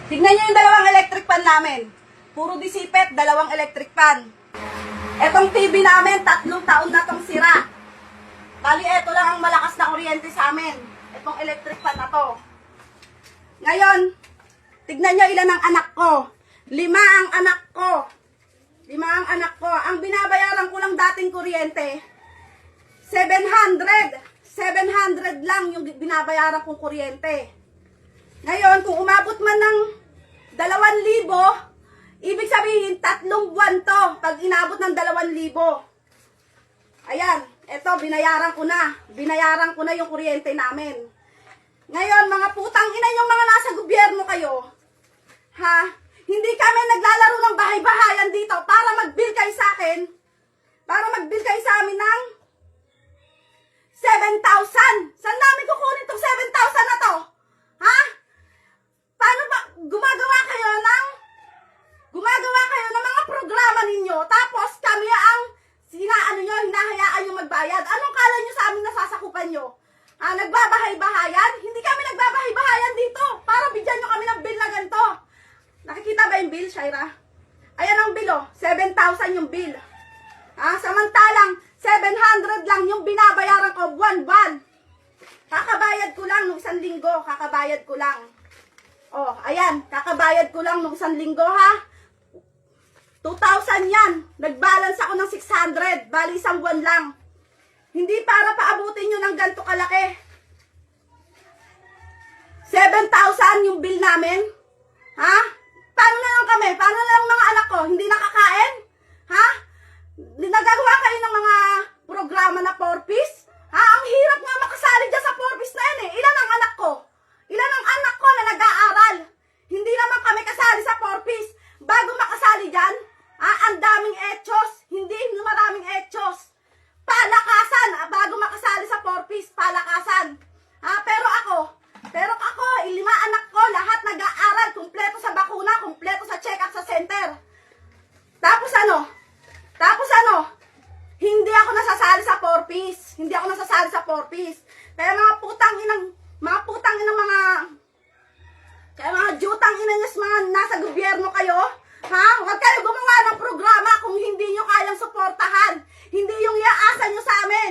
Tignan nyo yung dalawang electric fan namin. Puro disipet, dalawang electric fan. Etong TV namin, 3 taon na tong sira. Bali, eto lang ang malakas na kuryente sa amin. Etong electric fan na to. Ngayon, tignan nyo ilan ang anak ko. 5 ang anak ko. 5 ang anak ko. Ang binabayaran ko lang dating kuryente, 700. 700 lang yung binabayaran kong kuryente. Ngayon, kung umabot man ng 2,000, ibig sabihin, 3 buwan to pag inabot ng 2,000. Ayan, eto, binayaran ko na. Binayaran ko na yung kuryente namin. Ngayon, mga putang ina yung mga nasa gobyerno kayo, ha? Hindi kami naglalaro ng bahay-bahayan dito para mag-bill kayo sa akin. Para mag-bill kayo sa amin ng 7,000. Saan namin kukunin itong 7,000 na to? Ha? Paano ba gumagawa kayo ng mga programa ninyo, tapos kami ang hinahayaan nyo magbayad? Anong kala nyo sa amin nasasakupan nyo? Nagbabahay-bahayan? Hindi kami nagbabahay-bahayan dito para bigyan nyo kami ng bill na ganito. Nakikita ba yung bill, Shaira? Ayan ang bill, 7,000 yung bill. Samantalang 700 lang yung binabayaran ko buwan-buwan. Kakabayad ko lang nung 1 linggo, kakabayad ko lang. Oh, ayan, kakabayad ko lang nung 1 linggo, ha? 2,000 yan. Nag-balance ako ng 600, bali 1 buwan lang. Hindi para paabutin nyo ng ganito kalaki. 7,000 yung bill namin. Ha? Paano na lang kami? Paano na lang mga anak ko? Hindi nakakain? Ha? Nagagawa kayo ng mga programa na 4-piece? Ha? Ang hirap nga makasali dyan sa 4-piece na yan eh. Ilan ang anak ko? Ilan ang anak ko na nag-aaral? Hindi naman kami kasali sa 4-piece. Bago makasali dyan, ang daming etchos. Hindi maraming etchos. Palakasan. Bago makasali sa 4-piece, palakasan. Pero ako, 5 anak ko, lahat nag-aaral. Kumpleto sa bakuna, kumpleto sa check-up sa center. Tapos hindi ako nasasali sa 4-piece. Hindi ako nasasali sa 4-piece. Kaya mga jutang ina nyo, mga nasa gobyerno kayo, ha? Huwag kayo gumawa ng programa kung hindi nyo kayang suportahan. Hindi yung iaasa nyo sa amin.